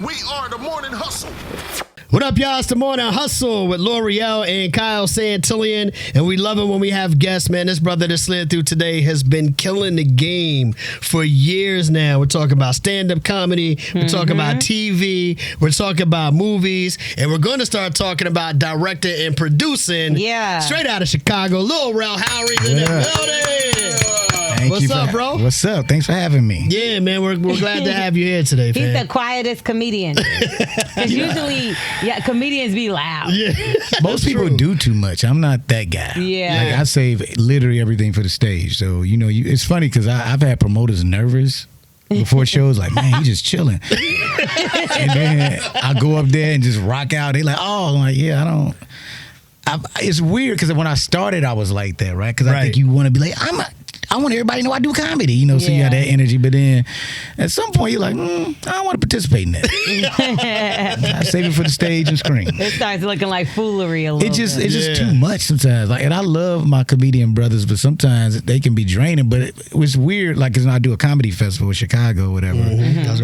We are the Morning Hustle. What up, y'all? It's the Morning Hustle with Lil Rel and Kyle Santillian. And we love it when we have guests, man. This brother that slid through today has been killing the game for years now. We're talking about stand-up comedy. We're talking about TV. We're talking about movies. And we're going to start talking about directing and producing. Yeah. Straight out of Chicago. Lil Rel Howery in the building. What's up, bro? What's up? Thanks for having me. Yeah, man. We're glad to have you here today, He's fam. the quietest comedian. Because usually, comedians be loud. Yeah. Most people do too much. I'm not that guy. Yeah. Like, I save literally everything for the stage. So, it's funny because I've had promoters nervous before shows, like, man, he's just chilling. And then I go up there and just rock out. They like, oh, I'm like, yeah, I don't. It's weird because when I started, I was like that, right? Because I think you want to be like, I want everybody to know I do comedy, so you have that energy. But then at some point, you're like, I don't want to participate in that. I save it for the stage and screen. It starts looking like foolery a little bit. It's just too much sometimes. Like, and I love my comedian brothers, but sometimes they can be draining. But it was weird, like, because I do a comedy festival in Chicago or whatever,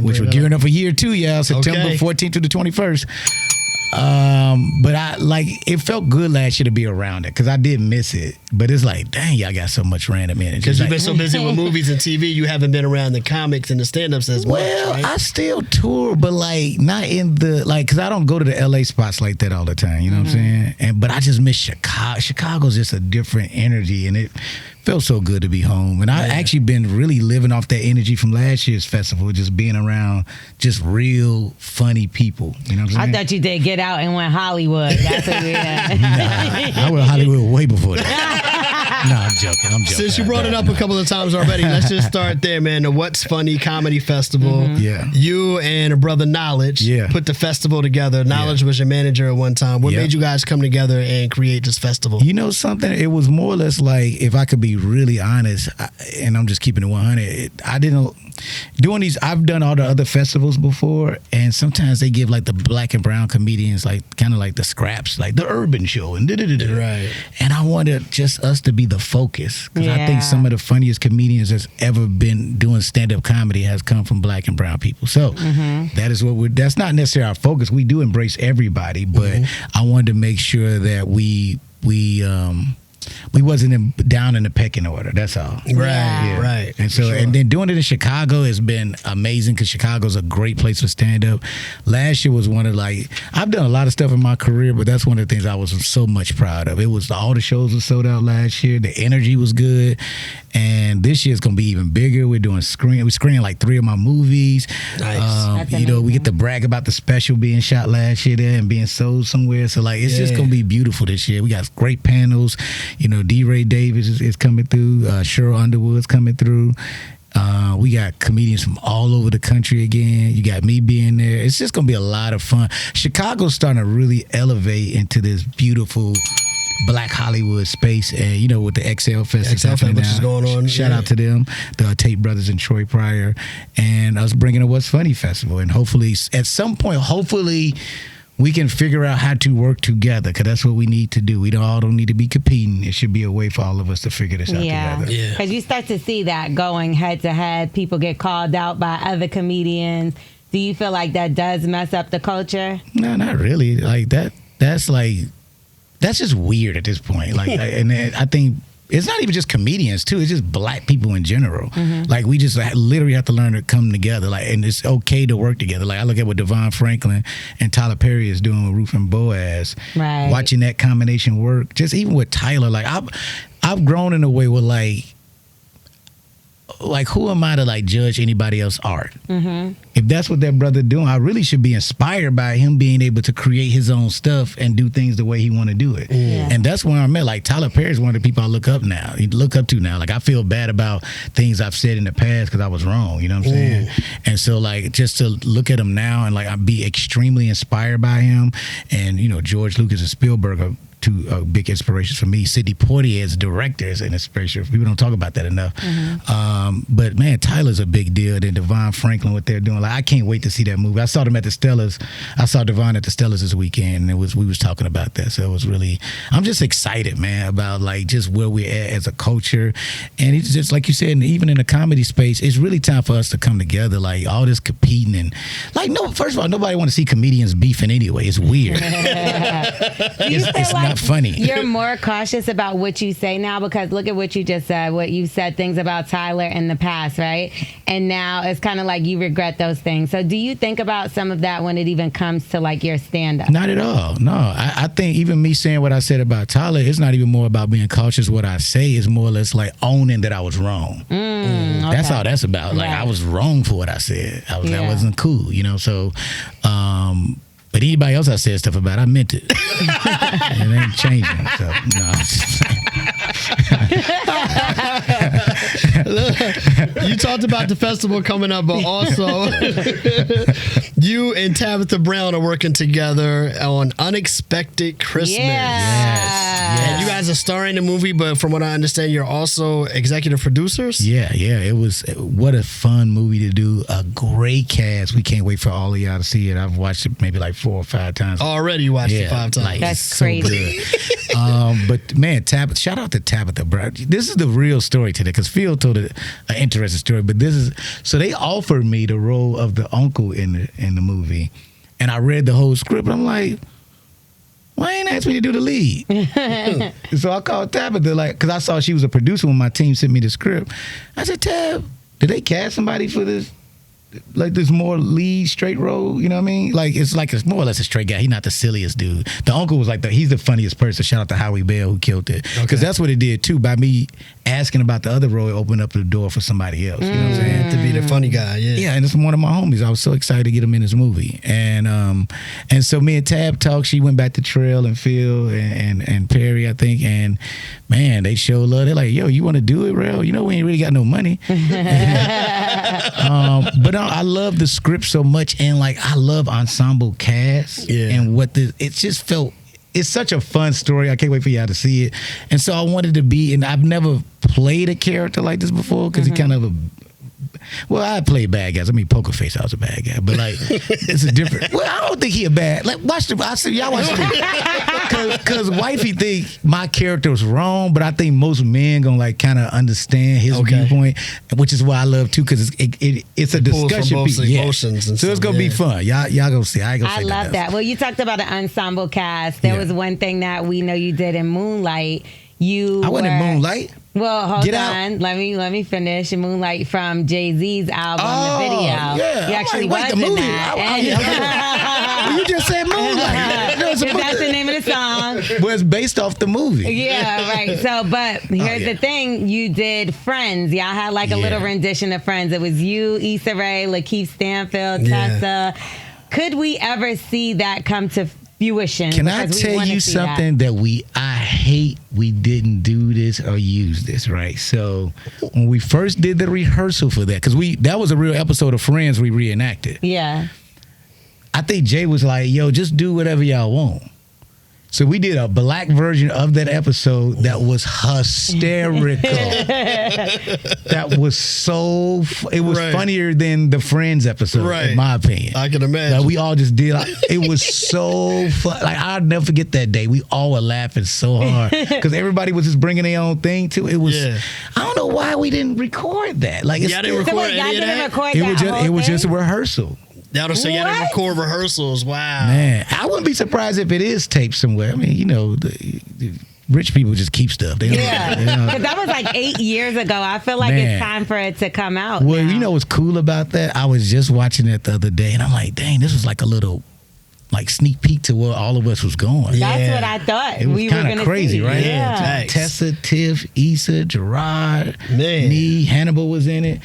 which we're gearing up for year 2, y'all, September 14th to the 21st. But it felt good last year to be around it because I did miss it. But it's like, dang, y'all got so much random energy. Because you've been so busy with movies and TV, you haven't been around the comics and the stand-ups as much. Well, right? I still tour, but not in the because I don't go to the LA spots like that all the time. You know what I'm saying? But I just miss Chicago. Chicago's just a different energy, and it felt so good to be home. And I've actually been really living off that energy from last year's festival, just being around just real funny people. You know what I'm saying? I thought you did Get Out and went Hollywood. That's what we had. Nah, I went Hollywood way before that. No, I'm joking. Since you brought it up a couple of times already, let's just start there, man. The What's Funny Comedy Festival. Yeah. You and a brother Knowledge put the festival together. Knowledge was your manager at one time. What made you guys come together and create this festival? You know something? It was more or less like, if I could be really honest, and I'm just keeping it 100, I didn't... Doing these, I've done all the other festivals before, and sometimes they give like the black and brown comedians like kind of like the scraps, like the urban show and right. And I wanted just us to be the focus because I think some of the funniest comedians that's ever been doing stand-up comedy has come from black and brown people. So that is what that's not necessarily our focus. We do embrace everybody, but I wanted to make sure that we wasn't down in the pecking order. That's all. Right. And so, and then doing it in Chicago has been amazing because Chicago's a great place for stand up. Last year was one of I've done a lot of stuff in my career, but that's one of the things I was so much proud of. It was all the shows were sold out last year. The energy was good. And this year's gonna be even bigger. We're doing we're screening like 3 of my movies. Nice. We get to brag about the special being shot last year there and being sold somewhere. So it's just gonna be beautiful this year. We got great panels. D. Ray Davis is coming through. Cheryl Underwood's coming through. We got comedians from all over the country again. You got me being there. It's just gonna be a lot of fun. Chicago's starting to really elevate into this beautiful Black Hollywood space, and with the XL Fest, which is going on. Shout out to them, the Tate brothers and Troy Pryor, and us bringing a What's Funny festival, and hopefully at some point, we can figure out how to work together because that's what we need to do. We don't need to be competing. It should be a way for all of us to figure this out together. Yeah, because you start to see that going head to head. People get called out by other comedians. Do you feel like that does mess up the culture? No, not really. That's just weird at this point. And I think it's not even just comedians too. It's just black people in general. We just literally have to learn to come together. And it's okay to work together. I look at what Devon Franklin and Tyler Perry is doing with Ruth and Boaz. Right. Watching that combination work. Just even with Tyler, I've grown in a way where who am I to judge anybody else's art? If that's what that brother doing, I really should be inspired by him being able to create his own stuff and do things the way he want to do it. And that's where I'm at. Tyler Perry is one of the people I look up to now. I feel bad about things I've said in the past because I was wrong. You know what I'm saying? And so just to look at him now and I be extremely inspired by him, and George Lucas and Spielberg are two big inspirations for me. Sidney Poitier as director is an inspiration. People don't talk about that enough. But man, Tyler's a big deal. Then Devon Franklin, what they're doing. Like, I can't wait to see that movie. I saw them at the Stellars. I saw Devon at the Stellars this weekend, and we was talking about that. So it was really, I'm just excited, man, about like just where we're at as a culture. And it's just like you said, even in the comedy space, it's really time for us to come together. Like all this competing and like, no, first of all, nobody want to see comedians beefing anyway. It's weird. It's like not funny. You're more cautious about what you say now because look at what you just said. What you said things about Tyler in the past, right? And now it's kind of like you regret those things. So do you think about some of that when it even comes to like your stand-up? Not at all. No, I think even me saying what I said about Tyler, it's not even more about being cautious. What I say is more or less like owning that I was wrong. That's all that's about. Like I was wrong for what I said. That wasn't cool, you know. So, but anybody else I said stuff about, I meant it. It ain't changing. So no. I'm just saying. You talked about the festival coming up, but also you and Tabitha Brown are working together on Unexpected Christmas. Yes. And you guys are starring in the movie, but from what I understand, you're also executive producers. Yeah. It was what a fun movie to do. A great cast. We can't wait for all of y'all to see it. I've watched it maybe like 4 or 5 times. Already watched it 5 times. Like, that's crazy. So good. But man, shout out to Tabitha Brown. This is the real story today because Phil told an interesting story. But this is so they offered me the role of the uncle in the movie, and I read the whole script. I'm like, why ain't asked me to do the lead? So I called Tabitha, like, because I saw she was a producer when my team sent me the script. I said, Tab, did they cast somebody for this? Like this more lead straight role, you know what I mean? Like it's more or less a straight guy. He's not the silliest dude. The uncle was like he's the funniest person. Shout out to Howie Bell who killed it. Because that's what it did too. By me asking about the other role, it opened up the door for somebody else. You know what I'm saying? To be the funny guy, Yeah, and it's one of my homies. I was so excited to get him in this movie. And so me and Tab talked. She went back to Trail and Phil and Perry, I think. And man, they showed love. They're like, yo, you want to do it, Rel? You know we ain't really got no money. But I love the script so much, and like I love ensemble cast and it just felt. It's such a fun story. I can't wait for y'all to see it. And so I wanted to be, and I've never played a character like this before because he kind of I played bad guys. I mean, Poker Face, I was a bad guy, but like it's a different. Well, I don't think he a bad. Like watch the. I said y'all watch the because wifey think my character was wrong, but I think most men gonna like kind of understand his viewpoint, which is why I love too because it's a discussion piece. Emotions and so it's gonna be fun. Y'all gonna see. I love that. Well, you talked about an ensemble cast. There was one thing that we know you did in Moonlight. I went in Moonlight. Well, hold on. Let me finish. Moonlight from Jay-Z's album, the video. Yeah. You actually was the in movie. that. You just said Moonlight. That's the name of the song. Well, it's based off the movie. Yeah, right. So, but here's the thing. You did Friends. Y'all had like a little rendition of Friends. It was you, Issa Rae, Lakeith Stanfield, Tessa. Could we ever see that come to fruition? Can I tell you something that I hate we didn't do this or use this, right? So when we first did the rehearsal for that, because that was a real episode of Friends we reenacted. Yeah. I think Jay was like, yo, just do whatever y'all want. So we did a black version of that episode that was hysterical. That was it was funnier than the Friends episode, in my opinion. I can imagine. Like we all just did. It was so fun. Like I'll never forget that day. We all were laughing so hard because everybody was just bringing their own thing too. It was. I don't know why we didn't record that. Like y'all didn't record any of that. It was just a rehearsal. Y'all so y'all didn't record rehearsals. Wow. Man, I wouldn't be surprised if it is taped somewhere. I mean, you know, the rich people just keep stuff. Because that was like 8 years ago. I feel like it's time for it to come out. Well, now. You know what's cool about that? I was just watching it the other day, and I'm like, dang, this was like a little sneak peek to where all of us was going. That's what I thought. It was kind of crazy, right? Yeah. Tessa, Tiff, Issa, Jerrod, me, Hannibal was in it.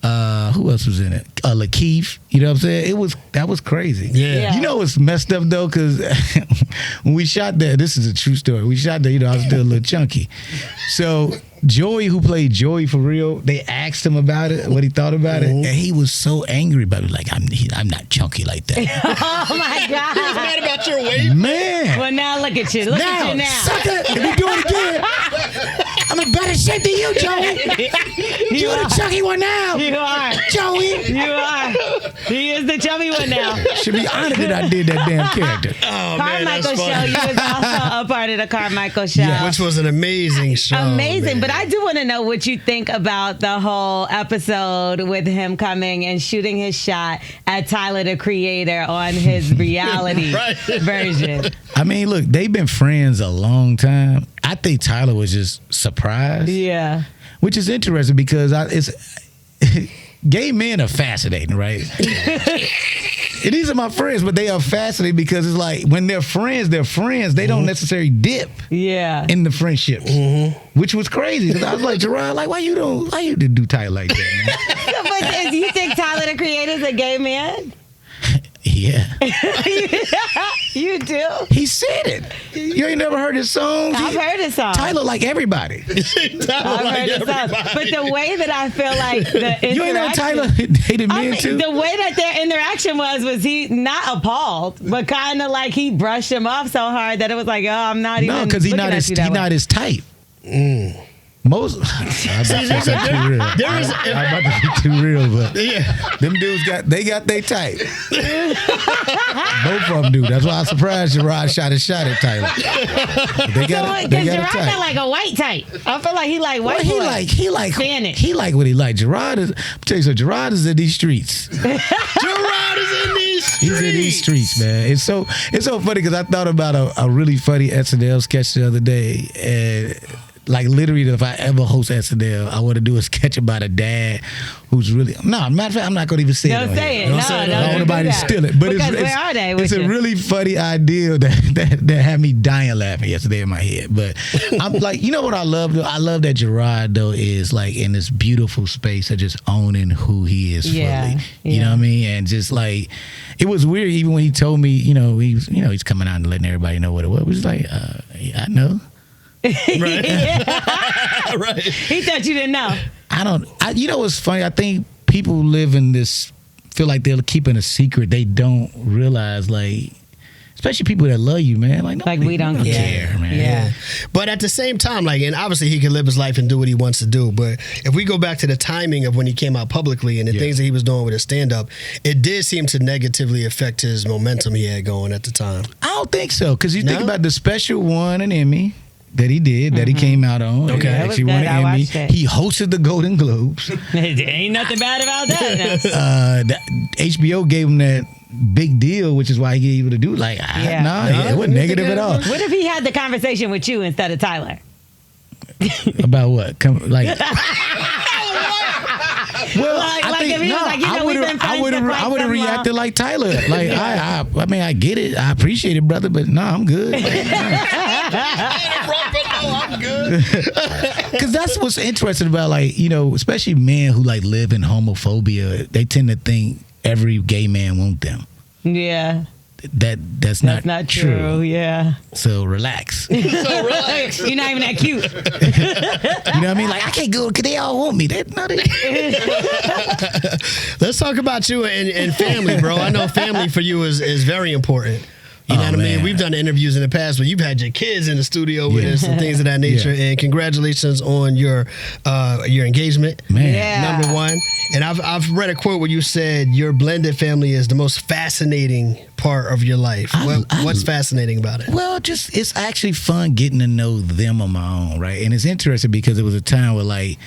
Who else was in it? Lakeith. You know what I'm saying? That was crazy. Yeah. You know what's messed up though? Because when we shot that, this is a true story. We shot that, I was still a little chunky. So Joey, who played Joey for real, they asked him about it, what he thought about it, and he was so angry about it. Like, I'm not chunky like that. Oh my God. He was mad about your weight? Man. Well, And now look at you. Look at you now. Sucker, if you do it again, I'm in better shape than you, Joey. You are the chunky one now. You are. Joey. You are. He is the chubby one now. Should be honored that I did that damn character. Oh, man, Carmichael that's show. funny. You was also a part of the Carmichael show. Yeah. Which was an amazing show. Amazing. man. But I do want to know what you think about the whole episode with him coming and shooting his shot at Tyler, the Creator, on his reality Right. version. I mean, look, they've been friends a long time. I think Tyler was just surprised. Yeah. Which is interesting because gay men are fascinating, right? And these are my friends, but they are fascinating because it's like when they're friends, they don't necessarily dip Yeah. in the friendships, which was crazy. Because I was like, Jerrod, like, why you do Tyler like that, man? But you think Tyler, the Creator, is a gay man? Yeah. You do? He said it. You ain't never heard his songs? I've heard his song. Tyler like everybody. I've heard his song. But the way that I feel like the interaction... You ain't know Tyler hated men too? The way that their interaction was he not appalled, but kind of like he brushed him off so hard that it was like, oh, I'm not even No, because he's not his type. Most I'm about to say too real. I'm about to be too real, but them dudes got their type. Both of them do. That's why I'm surprised Jerrod shot his shot at Tyler. They got a Jerrod type. got like a white type. I feel like he like white Well, boys. he like Spanish. he like what he like. Jerrod is. I'm tell you so. Jerrod is in these streets. Jerrod is in these streets. He's in these streets, man. It's so funny because I thought about a really funny SNL sketch the other day, and like literally, if I ever host SNL, I want to do a sketch about a dad who's really matter of fact, I'm not going to even say it. Don't say it. Don't No, say it. don't I don't want do nobody to that. steal it. But Because where are they with it's a you? really funny idea that had me dying laughing yesterday in my head. But I'm like, you know what I love though? I love that Jerrod though is like in this beautiful space of just owning who he is fully. You know what I mean? And just like it was weird even when he told me, he's coming out and letting everybody know what it was. It was like, I know. Right. Right. He thought you didn't know. You know what's funny? I think people live in this, feel like they're keeping a secret. They don't realize, like, especially people that love you, man. Like we don't care. man. Yeah. But at the same time, like, and obviously he can live his life and do what he wants to do. But if we go back to the timing of when he came out publicly and the things that he was doing with his stand-up, it did seem to negatively affect his momentum he had going at the time. I don't think so, because you think about the special one, an Emmy that he did, that he came out on. Okay. He That was actually good. won I an Emmy. watched it. He hosted the Golden Globes. Ain't nothing bad about that. HBO gave him that big deal, which is why he able to do it. Like, it wasn't negative at all. What if he had the conversation with you instead of Tyler? About what? Well, Like, if he was like, we've been friends for quite I would have some reacted long- like Tyler. Like, I mean, I get it. I appreciate it, brother, but no, I'm good. Like, I'm good. because that's what's interesting about, like, especially men who like live in homophobia. They tend to think every gay man want them. Yeah. That's That's not true. Yeah. So relax. You So relax. You're not even that cute. know what I mean? Like, I can't go because they all want me. Let's talk about you and family, bro. I know family for you is very important. You know what I mean? Man. We've done interviews in the past where you've had your kids in the studio with us and things of that nature. Yeah. And congratulations on your engagement. Man. Yeah. Number one. And I've read a quote where you said your blended family is the most fascinating part of your life. What's fascinating about it? Well, just it's actually fun getting to know them on my own, right? And it's interesting because it was a time where, like,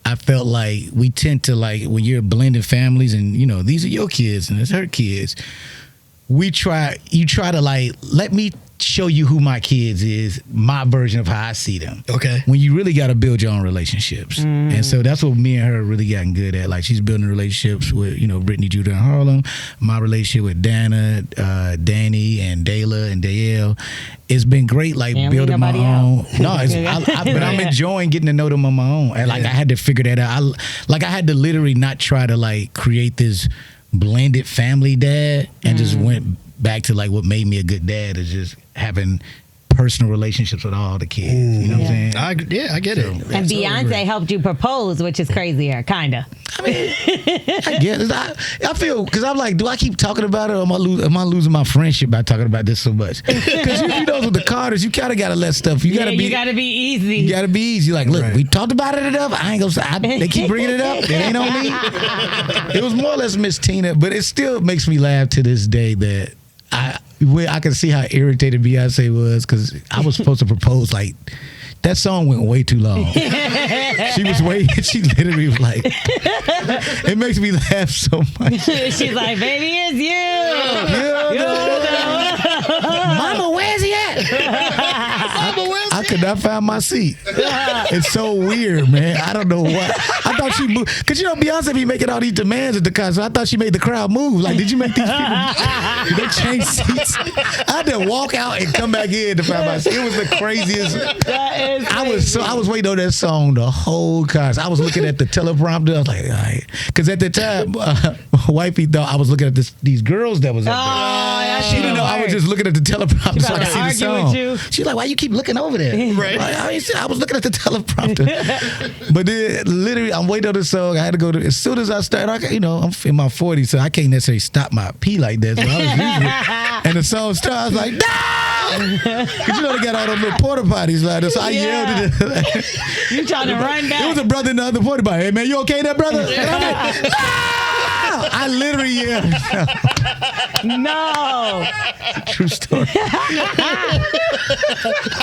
I felt like we tend to, like, when you're blending families and, these are your kids and it's her kids, you try to, like, let me show you who my kids is, my version of how I see them. Okay. When you really got to build your own relationships. And so that's what me and her really gotten good at. Like, she's building relationships with, Brittany, Judah, and Harlem. My relationship with Dana, Danny, and Dayla, and Dayelle. It's been great, like, building my own. No, but I'm enjoying getting to know them on my own. And, like, I had to figure that out. I had to literally not try to, like, create this blended family dad and just went back to, like, what made me a good dad is just having personal relationships with all the kids. You know what I'm saying? I get it. And Beyonce helped you propose, which is crazier, kind of. I mean, I guess I feel because I'm like, do I keep talking about it, or am I losing my friendship by talking about this so much? Because you know, with the Carters, you kind of got to let stuff. You got to be easy. You got to be easy. Like, look, we talked about it enough. I ain't gonna. They keep bringing it up. It ain't on me. It was more or less Miss Tina, but it still makes me laugh to this day that I can see how irritated Beyonce was because I was supposed to propose like. That song went way too long. She literally was like, it makes me laugh so much. She's like, baby, it's you. Mama, where's he at? I could not find my seat. It's so weird, man. I don't know what. I thought she moved. Because, you know, Beyonce be making all these demands at the concert. I thought she made the crowd move. Like, did you make these people, they change seats? I had to walk out and come back in to find my seat. It was the craziest. I was waiting on that song the whole concert. I was looking at the teleprompter. I was like, all right. Because at the time, wifey thought I was looking at these girls that was up there. She didn't know I was just looking at the teleprompter so I could see the song. She's like, why you keep looking over there? Right. Like, I was looking at the teleprompter. But then, literally, I'm waiting on the song. I had to go to, as soon as I started, I'm in my 40s, so I can't necessarily stop my pee like that. So I was using it. And the song started, I was like, no! Because you know they got all those little porta potties like this. So I yelled at it. You trying to run back. It was a brother in the other porta potty. Hey, man, you okay there, brother? And I'm like, no! I literally yelled. No. True story.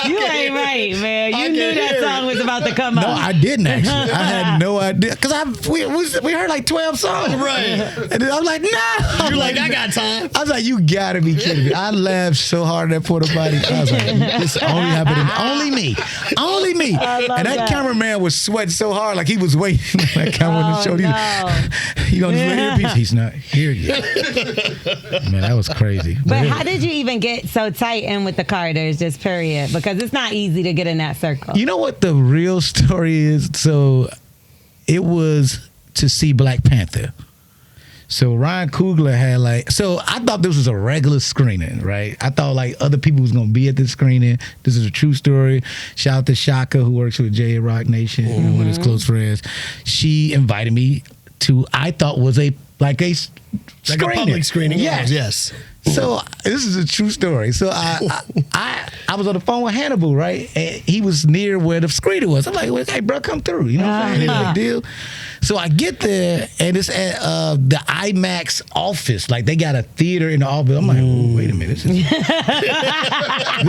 You ain't right, man. You knew that song was about to come up. No, I didn't actually. I had no idea. Because we heard like 12 songs. Right. And then I was like, no. You're like, I got time. I was like, you gotta be kidding me. I laughed so hard at that porta potty. I was like, this only happened to only me. Only me. And that cameraman was sweating so hard, like he was waiting on that camera to show you. You know, this earpiece. He's not here yet. Man, that was crazy. But how did you even get so tight in with the Carters, just period? Because it's not easy to get in that circle. You know what the real story is? So it was to see Black Panther. So Ryan Coogler had so I thought this was a regular screening, right? I thought like other people was going to be at this screening. This is a true story. Shout out to Shaka, who works with J Rock Nation, one of his close friends. She invited me to, I thought was a public screening. Yes. So this is a true story. So I was on the phone with Hannibal, right? And he was near where the screener was. I'm like, well, hey, bro, come through. You know what I'm saying? It's a big deal. So I get there, and it's at the IMAX office. Like, they got a theater in the office. I'm like, oh, wait a minute. This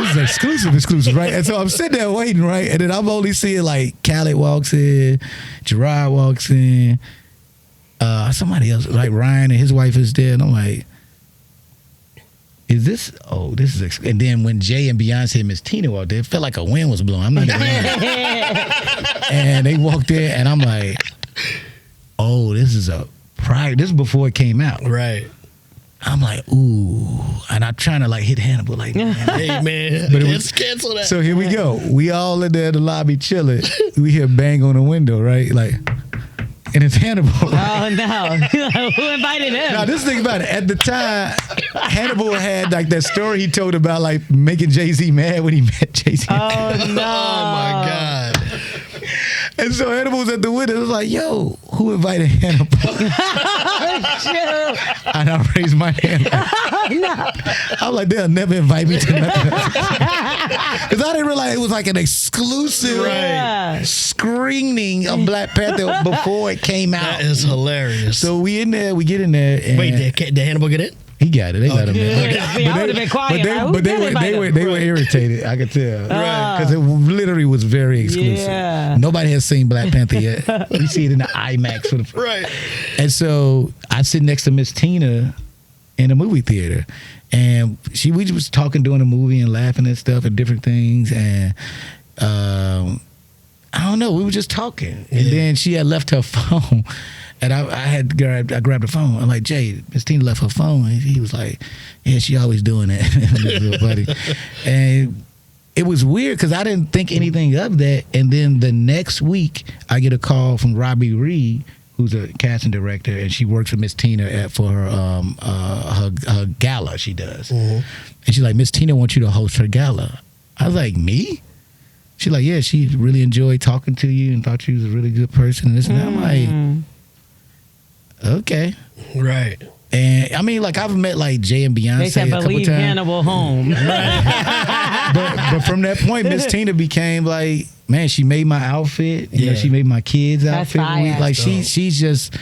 is exclusive, right? And so I'm sitting there waiting, right? And then I'm only seeing, like, Khaled walks in, Jerrod walks in, somebody else, like Ryan and his wife is there. And I'm like, is this? Oh, this is. And then when Jay and Beyonce and Miss Tina walked there, it felt like a wind was blowing. I'm not even And they walked in, and I'm like, oh, this is this is before it came out. Right. I'm like, ooh. And I'm trying to like hit Hannibal like, man. Hey, man. But let's cancel that. So here we go. We all in there in the lobby chilling. We hear bang on the window, right? Like, and it's Hannibal. Right? Oh, no. Who invited him? Now, this thing about it. At the time, Hannibal had like that story he told about like making Jay-Z mad when he met Jay-Z. Oh, no. Oh, my God. And so Hannibal was at the window. It was like, yo, who invited Hannibal? And I raised my hand. No. I was like, they'll never invite me to nothing. Because I didn't realize it was like an exclusive screening of Black Panther before it came out. That is hilarious. So we get in there. And wait, did Hannibal get in? He got it. They let him in. See, I would have been quiet. But they were irritated. I could tell. Right. Because it literally was very exclusive. Yeah. Nobody has seen Black Panther yet. We see it in the IMAX for the Right. And so I sit next to Miss Tina in a movie theater, and we was talking during the movie and laughing and stuff and different things, and I don't know, we were just talking, and then she had left her phone. And I grabbed the phone. I'm like, Jay, Miss Tina left her phone. And he was like, yeah, she always doing that. It was real funny. And it was weird because I didn't think anything of that. And then the next week, I get a call from Robbie Reed, who's a casting director, and she works with Miss Tina for her gala she does. Mm-hmm. And she's like, Miss Tina wants you to host her gala. I was like, me? She's like, yeah, she really enjoyed talking to you and thought you was a really good person. And this and that. I'm like, okay. Right. And I mean, like, I've met like Jay and Beyonce They said, a couple believe times. Hannibal home. but from that point, Miss Tina became like, man, she made my outfit. You know, she made my kids' That's outfit. fire. Like she's just,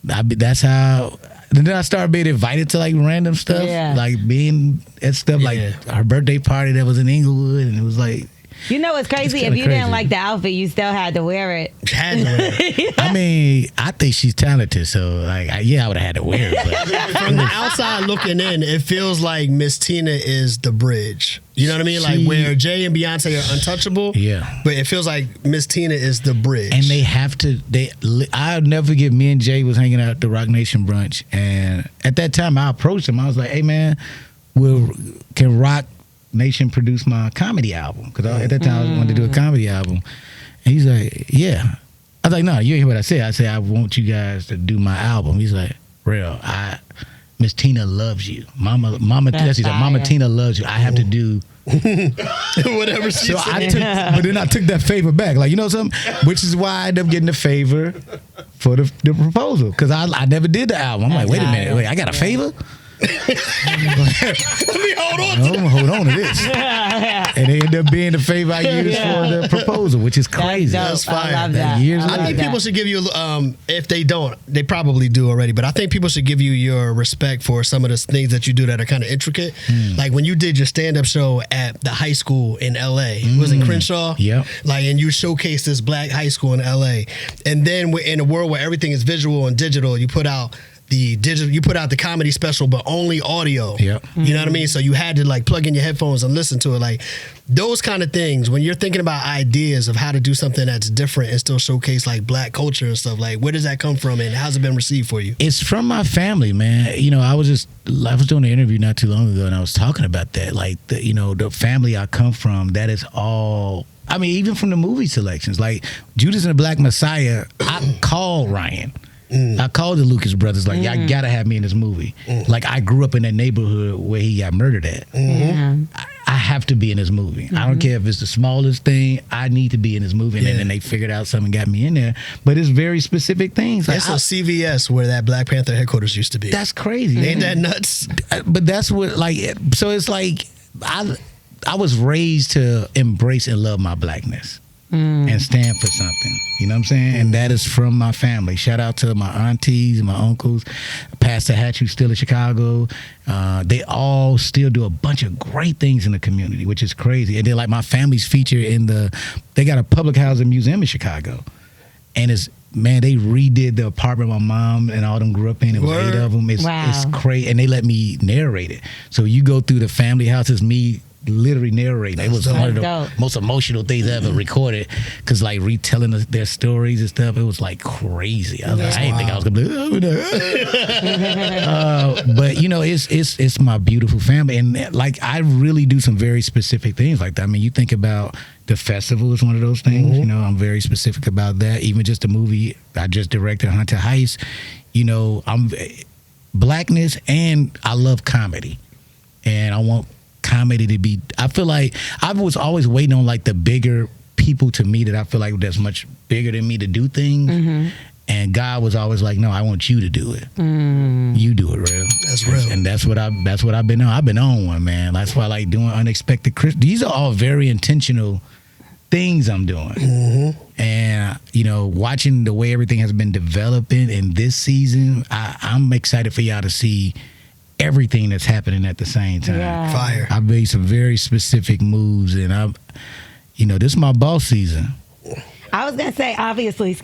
that's how. And then I started being invited to like random stuff, like being at stuff like her birthday party that was in Inglewood, and it was like. You know what's crazy? If you didn't like the outfit, you still had to wear it. Had to wear it. I mean, I think she's talented, so like, I would have had to wear it. But. From the outside looking in, it feels like Miss Tina is the bridge. You know what I mean? Like where Jay and Beyonce are untouchable. Yeah. But it feels like Miss Tina is the bridge. And they have to. I'll never forget. Me and Jay was hanging out at the Rock Nation brunch, and at that time I approached him. I was like, "Hey man, can Rock Nation produced my comedy album?" Because at that time I wanted to do a comedy album. And he's like, yeah. I was like, no, you ain't hear what I said. I said, I want you guys to do my album. He's like, real, Miss Tina loves you. Mama Tina loves you. I have to do whatever she said. But then I took that favor back. Like, you know something? Which is why I ended up getting the favor for the proposal. Because I never did the album. I'm like, wait a minute. I got a favor? Let me hold on to this. And it ended up being the favor I used for the proposal, which is crazy. That's fire. I love that. I think people should give you, if they don't, they probably do already, but I think people should give you your respect for some of the things that you do that are kind of intricate. Like when you did your stand-up show at the high school in L.A. Was it Crenshaw? Yep. Like, and you showcased this black high school in L.A. And then in a world where everything is visual and digital, you put out the comedy special, but only audio. Yep. You know what I mean? So you had to like plug in your headphones and listen to it. Like those kind of things, when you're thinking about ideas of how to do something that's different and still showcase like black culture and stuff, like where does that come from and how's it been received for you? It's from my family, man. You know, I was doing an interview not too long ago and I was talking about that. Like, the family I come from, that is all. I mean, even from the movie selections, like Judas and the Black Messiah, I called Ryan. I called the Lucas brothers, like, y'all gotta have me in this movie. Like, I grew up in that neighborhood where he got murdered at. I have to be in this movie. I don't care if it's the smallest thing, I need to be in this movie. And then they figured out something, got me in there. But it's very specific things. Like, it's a CVS where that Black Panther headquarters used to be. That's crazy. Ain't that nuts? But that's what, like, so it's like, I was raised to embrace and love my blackness. And stand for something. You know what I'm saying? And that is from my family. Shout out to my aunties, my uncles, Pastor Hatch, who's still in Chicago. They all still do a bunch of great things in the community, which is crazy. And then like my family's featured they got a public housing museum in Chicago. And they redid the apartment my mom and all them grew up in. It was 8 of them. It's crazy. And they let me narrate it. So you go through the family houses, me literally narrating. It was one of the most emotional things I ever recorded, because like retelling their stories and stuff, it was like crazy. I didn't think I was gonna be but you know, it's my beautiful family, and like I really do some very specific things like that. I mean, you think about the festival is one of those things. You know, I'm very specific about that. Even just the movie I just directed, Haunted Heist, you know, I'm blackness, and I love comedy, and I want comedy to be. I feel like I was always waiting on like the bigger people to me that I feel like that's much bigger than me to do things. And God was always like, no, I want you to do it. You do it, real. That's real. And that's what I've been on. I've been on one, man. That's why I like doing unexpected. These are all very intentional things I'm doing. And you know, watching the way everything has been developing in this season, I'm excited for y'all to see everything that's happening at the same time. Fire. I've made some very specific moves, and this is my boss season. I was gonna say, obviously,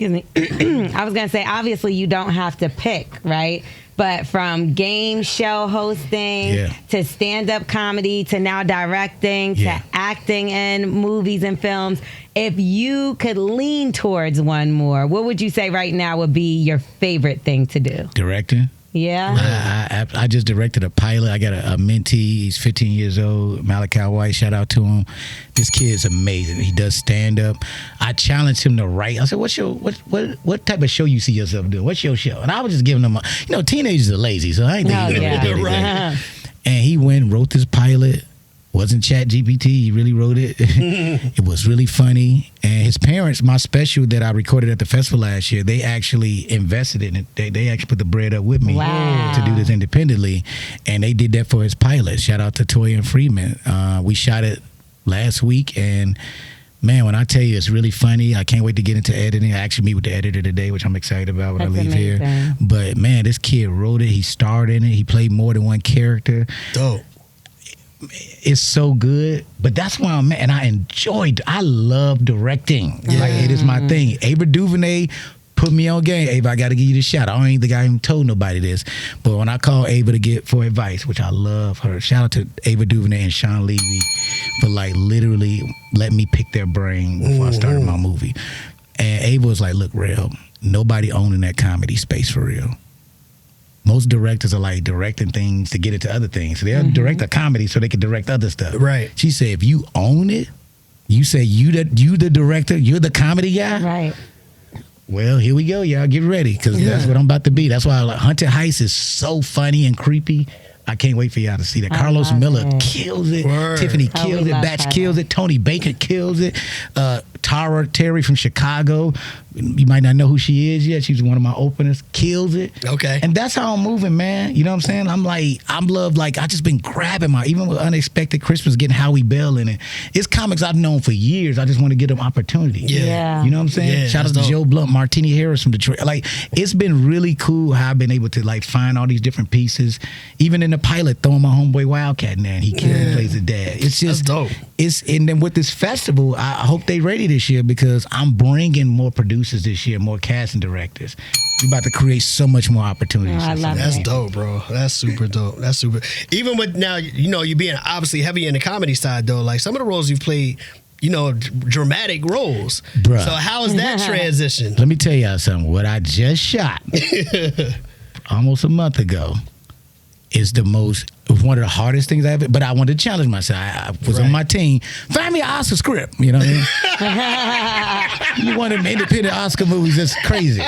obviously, you don't have to pick, right? But from game show hosting to stand-up comedy to now directing to acting in movies and films, if you could lean towards one more, what would you say right now would be your favorite thing to do? Directing. Yeah. I just directed a pilot. I got a mentee. He's 15 years old. Malachi White. Shout out to him. This kid's amazing. He does stand up. I challenged him to write. I said, what type of show you see yourself doing? What's your show? And I was just giving him teenagers are lazy, so I ain't think he's gonna do anything. And he went and wrote this pilot. Wasn't Chat GPT. He really wrote it. It was really funny. And his parents, my special that I recorded at the festival last year, they actually invested in it. They actually put the bread up with me to do this independently. And they did that for his pilot. Shout out to Toya and Freeman. We shot it last week, and man, when I tell you it's really funny, I can't wait to get into editing. I actually meet with the editor today, which I'm excited about when I leave here. But man, this kid wrote it. He starred in it. He played more than one character. Dope. It's so good, but that's why I'm at, and I love directing. Like, it is my thing. Ava DuVernay put me on game. Ava, I got to give you the shout. I don't even think I even told nobody this, but when I call Ava to get for advice, which I love her, shout out to Ava DuVernay and Sean Levy for like literally letting me pick their brain before I started my movie. And Ava was like, look, Rel, nobody owning that comedy space for real. Most directors are like directing things to get into other things. So they'll direct a comedy so they can direct other stuff. Right. She said, if you own it, you say you the director, you're the comedy guy. Right. Well, here we go, y'all. Get ready, because that's what I'm about to be. That's why Haunted Heist is so funny and creepy. I can't wait for y'all to see that. Carlos Miller kills it. Word. Tiffany kills it. Batch kills it. Tony Baker kills it. Tara Terry from Chicago. You might not know who she is yet. She's one of my openers. Kills it. Okay. And that's how I'm moving, man. You know what I'm saying? I just been grabbing even with Unexpected Christmas, getting Howie Bell in it. It's comics I've known for years. I just want to give them opportunity. Yeah. You know what I'm saying? Yeah, Shout out to dope. Joe Blunt, Martini Harris from Detroit. Like, it's been really cool how I've been able to like find all these different pieces. Even in the pilot, throwing my homeboy Wildcat in there, and he plays the dad. It's just dope. And then with this festival, I hope they ready this year, because I'm bringing more producers this year, more casting directors. We're about to create so much more opportunities. I love That's it. dope, bro. That's super dope. That's super. Even with now, you being obviously heavy in the comedy side, though, like some of the roles you've played, dramatic roles. Bruh. So how is that transition? Let me tell y'all something. What I just shot almost a month ago is one of the hardest things I ever, but I wanted to challenge myself. I was on my team. Find me an Oscar script, you know what I mean? You want them independent Oscar movies, that's crazy.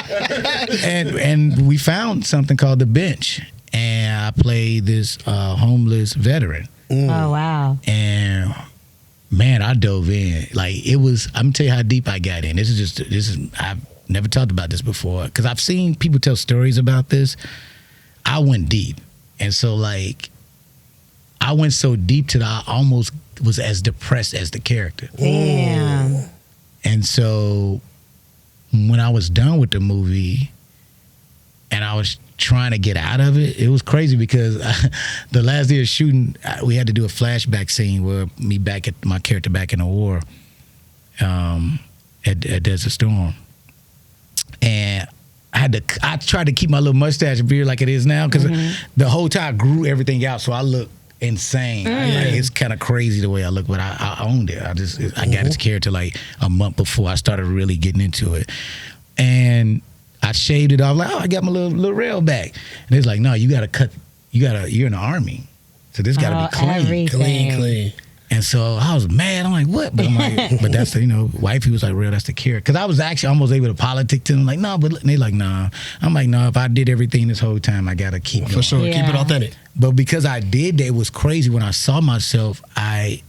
And we found something called The Bench, and I played this homeless veteran. Oh, wow. And man, I dove in. Like, I'm gonna tell you how deep I got in. I've never talked about this before, because I've seen people tell stories about this. I went deep. And so, like, I went so deep that I almost was as depressed as the character. Damn. And so, when I was done with the movie and I was trying to get out of it, it was crazy, because the last day of shooting, we had to do a flashback scene where my character back in the war at Desert Storm. And I tried to keep my little mustache and beard like it is now, because the whole time I grew everything out, so I look insane. It's kind of crazy the way I look, but I owned it. I got this character like a month before I started really getting into it, and I shaved it off. Like, I got my little Rel back, and it's like, no, you got to cut. You're in the army, so this got to be clean, everything. Clean. And so I was mad. I'm like, what? But I'm like, but that's the, wifey was like, Rel, that's the character. Because I was actually almost able to politic to them. Like, no, but they like, nah. I'm like, no, if I did everything this whole time, I got to keep going. For sure. Keep it authentic. But because I did that, it was crazy. When I saw myself, I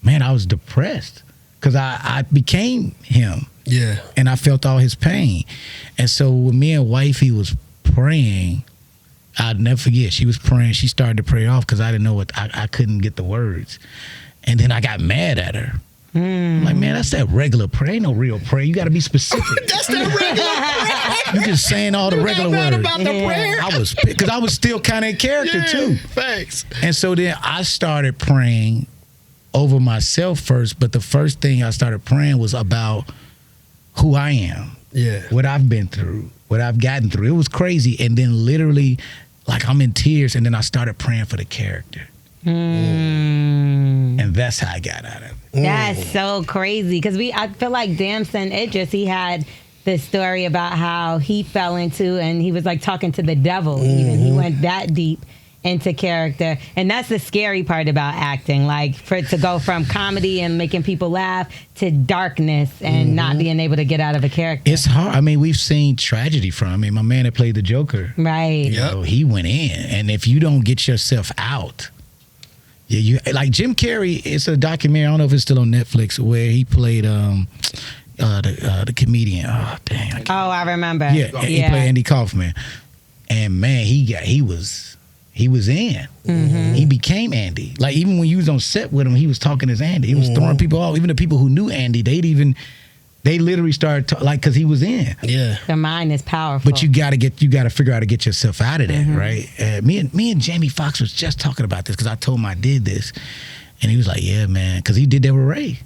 was depressed. Because I became him. Yeah. And I felt all his pain. And so when me and wifey was praying, I'd never forget. She was praying. She started to pray off because I didn't know I couldn't get the words. And then I got mad at her. I'm like, man, that's that regular prayer. Ain't no real prayer. You got to be specific. That's that regular prayer. You just saying all the regular words. About the prayer. I was, because I was still kind of in character too. Thanks. And so then I started praying over myself first. But the first thing I started praying was about who I am. Yeah. What I've been through, what I've gotten through. It was crazy. And then literally, like, I'm in tears, and then I started praying for the character. And that's how I got out of it. That's so crazy, because I feel like Damson Idris, he had this story about how he fell into, and he was like talking to the devil. Even he went that deep into character, and that's the scary part about acting, like for it to go from comedy and making people laugh to darkness and not being able to get out of a character. It's hard. I mean, we've seen tragedy from. I mean, my man that played the Joker, right? you know, he went in, and if you don't get yourself out, Yeah, you like Jim Carrey. It's a documentary. I don't know if it's still on Netflix where he played the comedian. Oh dang! I remember. Yeah, he played Andy Kaufman, and man, he was in. Mm-hmm. He became Andy. Like even when you was on set with him, he was talking as Andy. He was throwing people off. Even the people who knew Andy, they literally started because he was in. Yeah, the mind is powerful. But you got to figure out how to get yourself out of that, right? Me and Jamie Foxx was just talking about this because I told him I did this, and he was like, "Yeah, man," because he did that with Ray.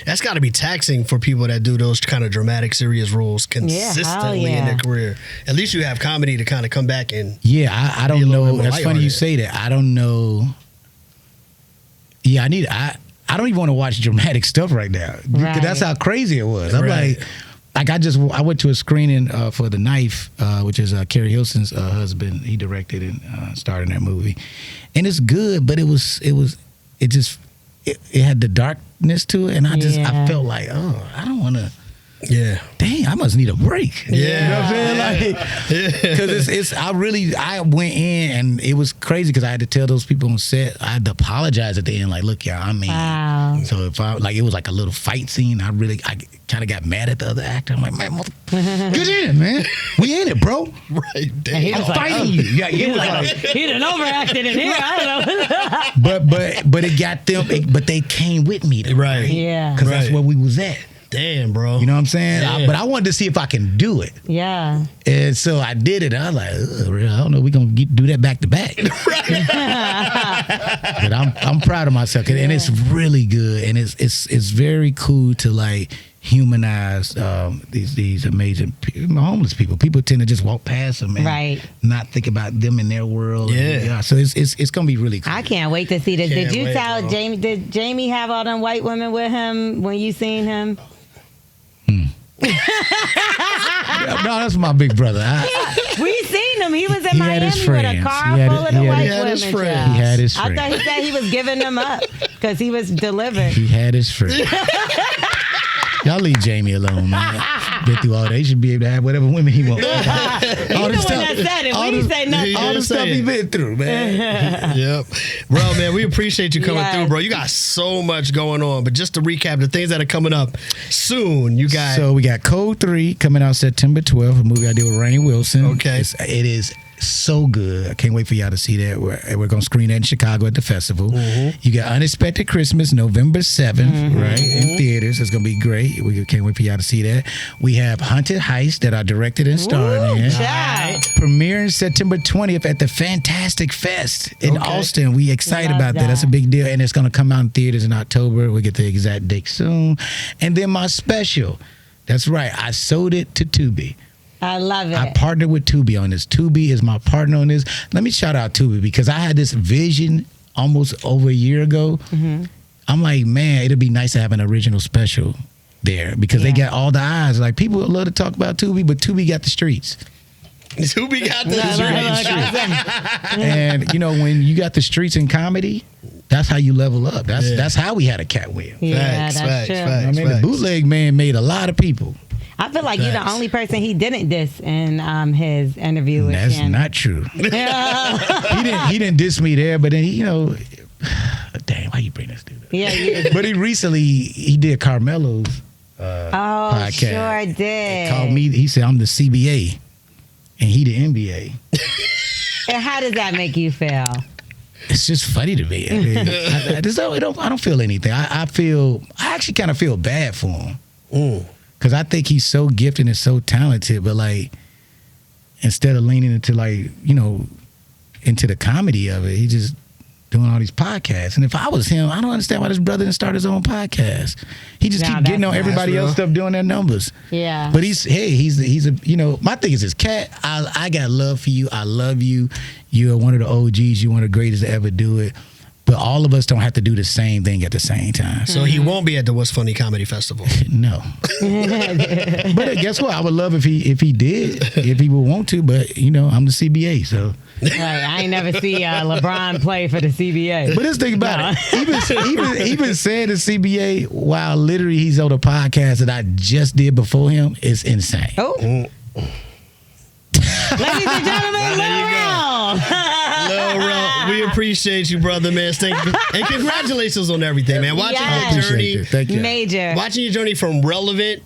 That's got to be taxing for people that do those kind of dramatic, serious roles consistently in their career. At least you have comedy to kind of come back and. Yeah, I don't know. That's funny you say that. I don't know. Yeah, I don't even want to watch dramatic stuff right now because that's how crazy it was. I'm like I went to a screening for The Knife, which is Carrie Hilson's husband. He directed and starred in that movie, and it's good, but it had the darkness to it, and I felt like, oh, I don't want to. Yeah. Dang, I must need a break. Yeah. You know what I'm saying? Like, because I went in and it was crazy because I had to tell those people on set, I had to apologize at the end, like, look, y'all, I mean. Wow. So if it was like a little fight scene, I kind of got mad at the other actor. I'm like, man, get in, man. We in it, bro. Right. Damn. I'm fighting you. Yeah, he was like, he done overacted in here. I don't know. but it got them, but they came with me though. Right. Yeah. Because that's where we was at. Damn, bro. You know what I'm saying? Yeah. But I wanted to see if I can do it. Yeah. And so I did it. I was like, I don't know. We're going to do that back to back. But I'm proud of myself. And it's really good. And it's very cool to like humanize these amazing homeless people. People tend to just walk past them and not think about them in their world. Yeah. So it's going to be really cool. I can't wait to see this. Can't Did you wait, tell bro. Jamie? Did Jamie have all them white women with him when you seen him? No, that's my big brother. We seen him. He was in had his Miami with a friends. car He had full it- of the he had white it- He had his women. friends. child. He had his I friends. thought he said he was giving them up because he was delivering. He had his friend. Y'all leave Jamie alone, man. Been through all that. He should be able to have whatever women he wants. He the one that said it. We didn't say nothing. All the stuff he been through, man. Yep. Bro, man, we appreciate you coming Yes. through, bro. You got so much going on. But just to recap, the things that are coming up soon, you got... So we got Code 3 coming out September 12th, a movie I did with Rainn Wilson. Okay. It is so good. I can't wait for y'all to see that. We're going to screen that in Chicago at the festival. You got Unexpected Christmas, November 7th, right, in theaters. It's going to be great. We can't wait for y'all to see that. We have Haunted Heist that I directed and starred in. Child. Premiering September 20th at the Fantastic Fest in Austin. We excited Love about that. That's a that. big deal. And it's going to come out in theaters in October. We'll get the exact date soon. And then my special. That's right. I sold it to Tubi. I love it. I partnered with Tubi on this. Tubi is my partner on this. Let me shout out Tubi because I had this vision almost over a year ago. I'm like, man, it'd be nice to have an original special there because they got all the eyes. Like people love to talk about Tubi, but Tubi got the streets. Tubi got the streets. And you know, when you got the streets in comedy, that's how you level up. That's how we had a Cat Wheel. Yeah, that's true. I mean, the bootleg man made a lot of people. I feel like you're the only person he didn't diss in his interview with That's Shannon. not true. Yeah. He didn't diss me there, but then damn, why you bring this dude up? Yeah. But he did Carmelo's Oh, podcast. sure He did. called me. He said I'm the CBA, and he the NBA. And how does that make you feel? It's just funny to me. I mean, I don't feel anything. I actually kind of feel bad for him. Because I think he's so gifted and so talented, but like instead of leaning into into the comedy of it, he just doing all these podcasts. And if I was him, I don't understand why this brother didn't start his own podcast. He just keep getting on everybody else stuff doing their numbers. Yeah. But he's my thing is this Cat, I got love for you. I love you. You're one of the OGs. You're one of the greatest to ever do it. But all of us don't have to do the same thing at the same time. So he won't be at the What's Funny Comedy Festival. No. But guess what? I would love if he did, if he would want to. But I'm the CBA, so. Right, I ain't never see LeBron play for the CBA. But let's think about it. Even saying the CBA while literally he's on a podcast that I just did before him is insane. Oh. Ladies and gentlemen, Lil Rel. Lil Rel, we appreciate you, brother, man. And congratulations on everything, man. Watching your journey, Thank you. Major. watching your journey from relevant,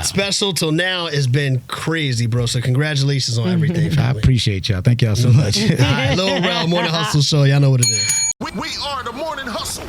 special till now has been crazy, bro. So congratulations on everything, I family. appreciate y'all. Thank y'all so much. All right, Lil Rel, Morning Hustle Show. Y'all know what it is. We are the Morning Hustle.